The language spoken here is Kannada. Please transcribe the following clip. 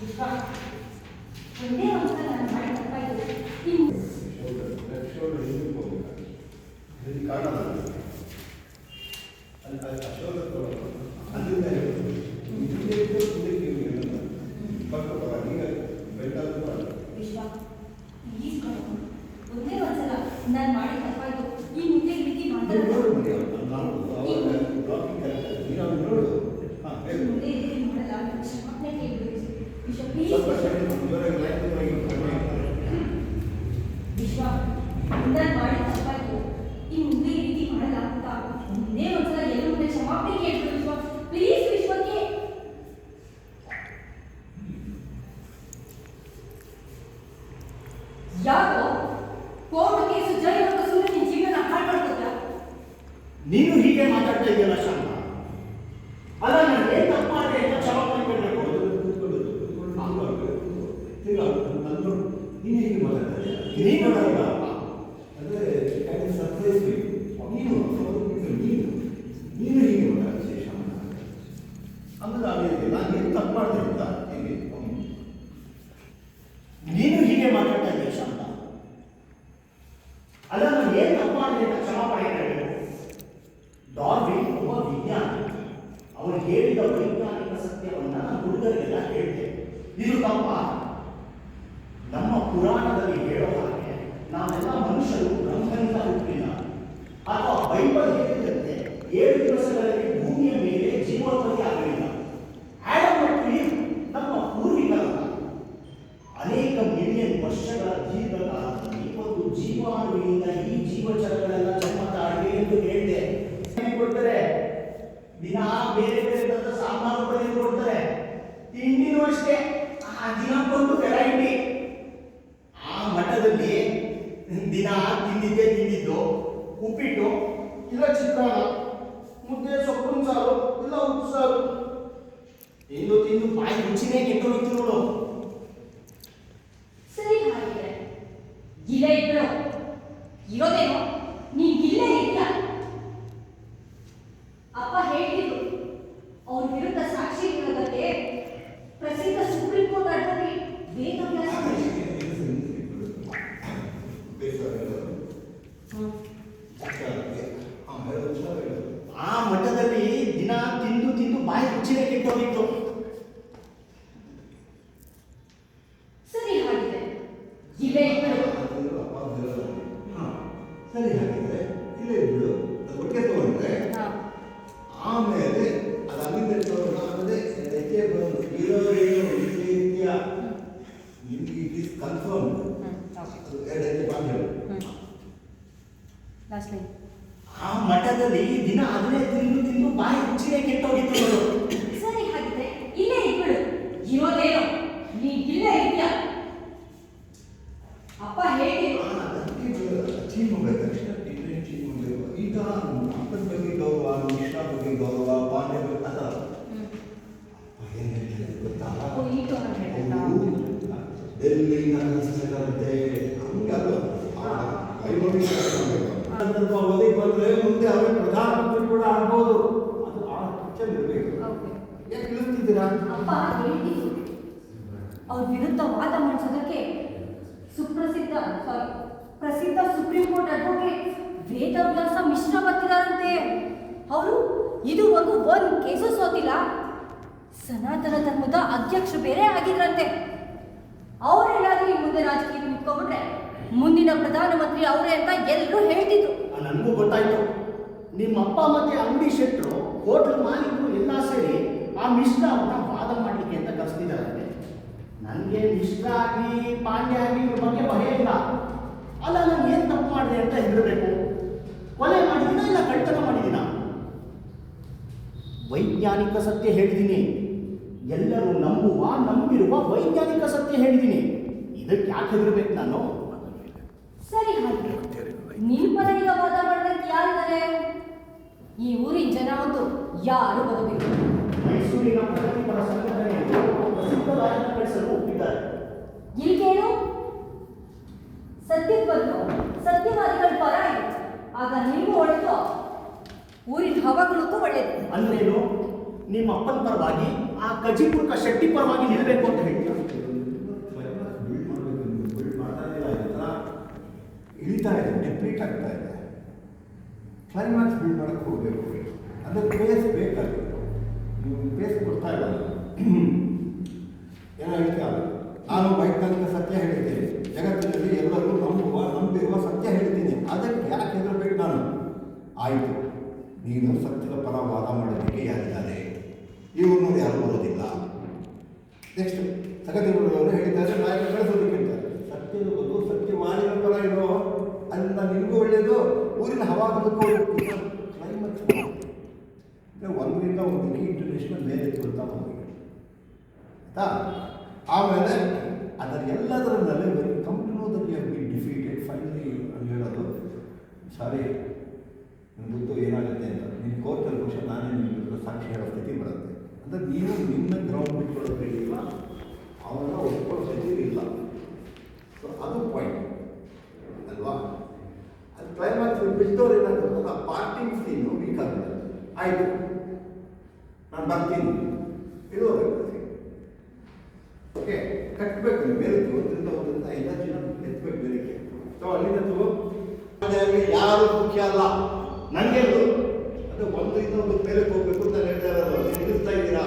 ವಿಶ್ವ ಒಂದೇ ಒಂದು ನಾನು ಮಾಡಿ ತಪ್ಪಾಯಿತು. ವಿಶ್ವ ಪ್ಲೀಸ್ ಒಂದೇ ಒಂದ್ಸಲ ನಾನು ಮಾಡಿ ತಪ್ಪಾಯಿತು. ಈ ಮುಂದೆ ಈ ರೀತಿ ಮಾಡಲ್ಲ. ಕ್ಷಮಾಪಣೆ ಕೇಳಬೇಕು ವಿಶ್ವ ಪ್ಲೀಸ್. ವಿಶ್ವ ನಾನು ಮಾಡಿ ತಪ್ಪಾಯಿತು. ಈ ಮುಂದೆ ಈ ರೀತಿ ಮಾಡಲ್ಲ ಅಂತ ಒಂದೇ ಒಂದ್ಸಲ ಎಲ್ಲ ಮುಂದೆ ಕ್ಷಮಾಪಣೆ ಕೇಳಬೇಕು ವಿಶ್ವ ಪ್ಲೀಸ್. ವಿಶ್ವಕ್ಕೆ ಯಾಕೋ ಕೋರ್ಟ್ ಕೇಸು ಜೈಲು ಅಂತ ಸುಮ್ಮನೆ ನಿನ್ನ ಜೀವನ ಹಾಳು ಮಾಡ್ಕೊತ? ನೀನು ಹೀಗೆ ಮಾತಾಡ್ತಾ ಇದೆಯಲ್ಲ ಶಾಂತ. ಅಲ್ಲ ನಾನು ಏನು ತಪ್ಪು ಮಾಡಿದೆ ಅಂತ ಕ್ಷಮಾಪಣೆ ಕೊಡಬೇಕು. ನೀನು ಹೀಗೆ ಮಾತಾಡ್ತಾ ಇದೆಯಾ? ನೀನು ಅಂದರೆ ಸರ್ಪ್ರೈಸ್ ನೀನು ಹೀಗೆ ಮಾತಾಡ್ತೀಯ ಶಾಂತ. ಅಂದ್ರೆ ನಾನು ಏನು ತಪ್ಪು ಮಾಡಿದೆ ಅಂತ ಹೇಗೆ ನೀನು ಹೀಗೆ ಮಾತಾಡ್ತಾ ಇದೆಯಾ ಶಾಂತ? ಅಲ್ಲ ನಾನು ಏನು ತಪ್ಪು ಮಾಡಿದೆ ಅಂತ ಕ್ಷಮಾಪಣೆ ಕೇಳಬೇಕು. ಡಾರ್ವಿನ್ ಒಬ್ಬ ವಿಜ್ಞಾನಿ. ಅವನು ಹೇಳಿದ ವೈಜ್ಞಾನಿಕ ಸತ್ಯವನ್ನ ಹುಡುಗರಿಗೆಲ್ಲ ಹೇಳಿದೆ. ಇದು ತಪ್ಪ? ನಮ್ಮ ಪುರಾಣದಲ್ಲಿ ಹೇಳೋ ಹಾಗೆ ನಾವೆಲ್ಲ ಮನುಷ್ಯರು ಬ್ರಹ್ಮನಿಂದ ಹುಟ್ಟಿಲ್ಲ. ಅಥವಾ ಬೈಬಲ್ ಹೇಳಿದಂತೆ 7 ದಿವಸಗಳಲ್ಲಿ ಭೂಮಿಯ ಮೇಲೆ ಜೀವೋತ್ಪತ್ತಿ ಆಗಲಿಲ್ಲ. ಆಡಮ್ ಮತ್ತು ಈವ್ ನಮ್ಮ ಪೂರ್ವಿಕರಲ್ಲ. ಅನೇಕ ಮಿಲಿಯನ್ ವರ್ಷಗಳ ದೀರ್ಘಕಾಲದಲ್ಲಿ ಒಂದು ಜೀವಾಣುವಿನಿಂದ ಈ ಜೀವಚರಗಳೆಲ್ಲ ಜನ್ಮ ತಾಳಿವೆ ಎಂದು ಹೇಳಿದೆ. ಕೊಡ್ತಾರೆ ದಿನ ಬೇರೆ ಬೇರೆ ತರದ ಸಾಂಬಾರು ಪಲ್ಯ ಕೊಡ್ತಾರೆ. ತಿಂಡಿನೂ ಅಷ್ಟೇ ದಿನಕ್ಕೊಂದು ವೆರೈಟಿ. ಆ ಮಠದಲ್ಲಿ ದಿನ ತಿಂದಿದ್ದು ಉಪ್ಪಿಟ್ಟು ಇಲ್ಲ ಚಿತ್ರಾನ್ನ, ಮುದ್ದೆ ಸೊಪ್ಪಿನ ಸಾರು ಇಲ್ಲ ಉಪ್ಪು ಸಾರು. ತಿಂದು ಬಾಯಿ ರುಚಿನೇ ಕೆಟ್ಟೋಗಿತ್ತು ನೋಡು. ಸರಿ ಹಾಗಿದ್ರೆ ಗಿಲೆ ಇಬ್ಬರು ಇರೋದೇನೋ ನೀನ್ ಗಿಲ್ಲೇ ಇದೆಯಾ? ಅಪ್ಪ ಹೇಳ್ತಿದ್ರು ಅವ್ರ ವಿರುದ್ಧ ಸಾಕ್ಷಿ ಇರೋದಕ್ಕೆ ಪ್ರಸಿದ್ಧ ಸುಪ್ರೀಂ ಕೋರ್ಟ್ ಅಡ್ವೊಕೇಟ್ ವೇದವ್ಯಾಸ ಆ ಮಠದಲ್ಲಿ ದಿನ ತಿಂದು ಬಾಯಿ ರುಚಿನೇ ಕೆಟ್ಟೋಗಿತ್ತು. ಸರಿ ಹಾಗಿದ್ರೆ ಗಿಲೆ ಇಬ್ಬರು ಸರಿ ಹಾಗಿದ್ರೆ ಇಲ್ಲೇ ಇಬ್ರು ಒಟ್ಟಿಗೆ ತಗೊಂಡ್ರೆ ಆಮೇಲೆ ಅದು ಅಲ್ಲಿಂದ ಆಮೇಲೆ ಹೆಚ್ಚೆ ಬಂದು ಇರೋರೇನು ರೀತಿಯ ನಿಮ್ಗೆ ಇಟ್ ಈಸ್ ಕನ್ಫರ್ಮ್ 2 ಹೆಜ್ಜೆ ಬಾಂಧವ್ಯ. ಆ ಮಠದಲ್ಲಿ ದಿನ ಅದನ್ನೇ ತಿಂದು ಬಾಯಿ ರುಚಿನೇ ಕೆಟ್ಟೋಗಿತ್ತು ನೋಡು. ಸರಿ ಹಾಗಿದ್ರೆ ಇಲ್ಲೇ ಇಬ್ಬರು ಇರೋದೇನೋ ನೀನ್ ಗಿಲ್ಲೇ ಇದೆಯಾ? ಅಪ್ಪ ಹೇಳಿದ್ರು ಚೇಂಜ್ ಮಾಡಬೇಕು ಅಷ್ಟೇ. ಚೇಂಜ್ ಮಾಡಬೇಕು. ಈಗ ಅಪ್ಪನ ಬಗ್ಗೆ ಗೌರವ, ಮಿಶ್ರಾ ಬಗ್ಗೆ ಗೌರವ, ಪಾಂಡ್ಯ ಬಗ್ಗೆ ಅದ ಏನು ಹೇಳ್ತಾರೆ ಗೊತ್ತಾ? ಡೆಲ್ಲಿನ ಕನಸಿನಂತೆ ಹಂಗಲ್ಲ. ಒದಗಿ ಬಂದರೆ ಮುಂದೆ ಅವರ ಪ್ರಧಾನಮಂತ್ರಿ ಕೂಡ ಆಗ್ಬೋದು. ಅದು ಆ ಪಿಕ್ಚರ್ ಇರಬೇಕು. ಯಾಕೆ ತಿಳಿಸ್ತಿದ್ದೀರಾ? ಅಪ್ಪ ಹೇಳಿದ್ರು ಅವ್ರ ವಿರುದ್ಧ ವಾದ ಮಾಡಿಸೋದಕ್ಕೆ ಪ್ರಸಿದ್ಧ supreme court advocate Vedavyasa Mishra ಬರ್ತಿದಾರಂತೆ. ಅವರು ಇದುವರೆಗೂ ಒಂದು ಕೇಸು ಸೋತಿಲ್ಲ. ಸನಾತನ ಧರ್ಮದ ಅಧ್ಯಕ್ಷ ಬೇರೆ ಆಗಿದ್ರಂತೆ. ಅವರೆಲ್ಲಾದ್ರೂ ಈ ಮುಂದೆ ರಾಜಕೀಯ ನಿಂತ್ಕೊಂಡ್ಬಿಟ್ರೆ ಮುಂದಿನ ಪ್ರಧಾನಮಂತ್ರಿ ಅವರೇ ಅಂತ ಎಲ್ಲರೂ ಹೇಳ್ತಿದ್ರು. ನನಗೂ ಗೊತ್ತಾಯ್ತು. ನಿಮ್ಮ ಅಪ್ಪ ಮತ್ತೆ ಅಂಗಡಿ ಶೆಟ್ಟರು ಹೋಟ್ಲ್ ಮಾಲೀಕರು ಎಲ್ಲ ಸೇರಿ ಆ ಮಿಶ್ರಾ ಅವ್ರನ್ನ ವಾದ ಮಾಡಲಿಕ್ಕೆ ಅಂತ ಕರೆಸ್ತಿದ್ದಾರಂತೆ. ನನಗೆ ಮಿಶ್ರಾ ಆಗಲಿ ಪಾಂಡ್ಯ ಆಗಲಿ ಇವ್ರ ಬಗ್ಗೆ ಭಯ ಇಲ್ಲ. ಅಲ್ಲ ನಾನು ಏನು ತಪ್ಪು ಮಾಡಿದೆ ಅಂತ ಹೆದರಬೇಕು? ಕೊಲೆ ಮಾಡಿದಿನ ಇಲ್ಲ ಕಳ್ತನ ಮಾಡಿದಿನ? ವೈಜ್ಞಾನಿಕ ಸತ್ಯ ಹೇಳಿದ್ದೀನಿ. ಎಲ್ಲರೂ ನಂಬಿರುವ ವೈಜ್ಞಾನಿಕ ಸತ್ಯ ಹೇಳಿದ್ದೀನಿ. ಇದಕ್ಕೆ ಯಾಕೆ ಹೆದರಬೇಕು ನಾನು? ಸರಿ ಹಾಗೆ ನಿನ್ ಪರ ಈಗ ವಾದ ಮಾಡೋದಕ್ಕೆ ಯಾರಿದ್ದಾರೆ? ಈ ಊರಿನ ಜನ ಅಂತೂ ಯಾರು ಬರಬೇಕು. ಮೈಸೂರಿನ ಪ್ರಗತಿಪರ ಸಂಘಟನೆಯನ್ನು ಪ್ರಸಿದ್ಧ ರಾಜನ ಕಳಿಸಲು ಒಪ್ಪಿದ್ದಾರೆ. ಇಲ್ಲಿ ಕೇಳು, ಸತ್ಯದ ಬದಲು ಸತ್ಯವಾದಿಗಳ ಪರ ಇದೆ. ಆಗ ನಿಮಗೂ ಒಳ್ಳೆಯದು, ಊರಿನ ಹವಾಗಳಿಗೂ ಒಳ್ಳೆಯದು. ಅಂದ್ರೇನು? ನಿಮ್ಮ ಅಪ್ಪನ ಪರವಾಗಿ ಆ ಕಜಿಪುರ್ಕ ಶೆಟ್ಟಿ ಪರವಾಗಿ ನಿಲ್ಬೇಕು ಅಂತ ಹೇಳ್ತೀರಾ? ಬಿಲ್ಡ್ ಮಾಡ್ತಾ ಇಲ್ಲ, ಇಳಿತಾ ಇದೆ, ಡೆಪ್ಲೀಟ್ ಆಗ್ತಾ ಇದೆ. ಕ್ಲೈಮ್ಯಾಕ್ಸ್ ಬಿಲ್ಡ್ ಮಾಡೋಕ್ಕೆ ಹೋಗಬೇಕು, ಅಂದರೆ ಪೇಸ್ ಬೇಕಾಗುತ್ತೆ. ನೀವು ಪೇಸ್ ಕೊಡ್ತಾ ಇಲ್ಲ, ಏನೋ ಹೇಳ್ತೀಯ. ನಾನು ವೈಜ್ಞಾನಿಕ ಸತ್ಯ ಹೇಳ್ತೀನಿ, ಜಗತ್ತಿನಲ್ಲಿ ಎಲ್ಲರೂ ನಂಬಿರುವ ಸತ್ಯ ಹೇಳ್ತೀನಿ, ಅದಕ್ಕೆ ಯಾಕೆ ಹೆದರಬೇಕು ನಾನು? ಆಯಿತು, ನೀನು ಸತ್ಯದ ಪರ ವಾದ ಮಾಡೋದಕ್ಕೆ ಯಾರಿದ್ದಾರೆ? ಇವ್ರನ್ನೋರು ಯಾರು ಬರೋದಿಲ್ಲ. ನೆಕ್ಸ್ಟ್ ಸಗತಿಗಳವರು ಹೇಳಿದ್ದಾರೆ, ನಾಯಕ ಬೆಳೆಸೋದಕ್ಕೆ ಹೇಳ್ತಾರೆ. ಸತ್ಯದ ಬದಲು ಸತ್ಯವಾದಿಗಳ ಪರ ಇರೋ, ಅದರಿಂದ ನಿಮಗೂ ಒಳ್ಳೆಯದು, ಊರಿನ ಹವಾಗದಕ್ಕೂ ಕ್ಲೈಮ್ಯಾಕ್ಸ್ ಒಂದರಿಂದ ಒಂದಕ್ಕೆ ಇಂಟರ್ನ್ಯಾಷನಲ್ ಮೇಲೆ ಕೊಡ್ತಾ ಹೋಗಿ ಆಯಿತಾ. ಆಮೇಲೆ ಅದರ ಎಲ್ಲದರಲ್ಲೇ ಬರೀ ಕಂಪ್ನಿನೋದಕ್ಕೆ ಬಿ ಡಿಫೀಟೆಡ್ ಫೈನಲಿ ಅಂತ ಹೇಳೋದು. ಸಾರಿ, ನನ್ನ ಗೊತ್ತು ಏನಾಗುತ್ತೆ ಅಂತ. ನಿನ್ನ ಕೋರ್ಟಲ್ಲಿ ಪಕ್ಷ ನಾನೇ ನಿನ್ನ ಸಾಕ್ಷಿ ಹೇಳೋ ಸ್ಥಿತಿ ಬರುತ್ತೆ. ಅಂದರೆ ನೀನು ನಿನ್ನ ಗ್ರೌಂಡ್ ಬಿಟ್ಕೊಳ್ಳೋದಿಲ್ಲ, ಅವನ ಒಪ್ಕೊಳ್ಳೋ ಸ್ಥಿತಿ ಇಲ್ಲ. ಸೊ ಅದು ಪಾಯಿಂಟ್ ಅಲ್ವಾ? ಅದು ಕ್ಲೈಮ್ಯಾಕ್ಸ್ ಬಿಟ್ಟವ್ರು ಏನಾಗುತ್ತೆ, ಆ ಪಾರ್ಟಿಂಗ್ ಸೀನು ವೀಕ್ ಆಗುತ್ತೆ. ಆಯಿತು, ನಾನು ಬರ್ತೀನಿ, ಇರೋಬೇಕು ಓಕೆ, ಕಟ್ಟಬೇಕು ಬೇರೆಕ್ಕೆ, ಒಂದರಿಂದ ಎನರ್ಜಿನ ಎತ್ತಬೇಕು ಬೇರೆಕ್ಕೆ. ಸೊ ಅಲ್ಲಿಂದ ಯಾರು ಮುಖ್ಯ ಅಲ್ಲ, ನನಗೆ ಅದು ಒಂದರಿಂದ ಒಂದು ಬೇರೆಗೆ ಹೋಗ್ಬೇಕು ಅಂತ ಹೇಳ್ತಾ ಇರೋದು. ನಿಲ್ಲಿಸ್ತಾ ಇದ್ದೀರಾ?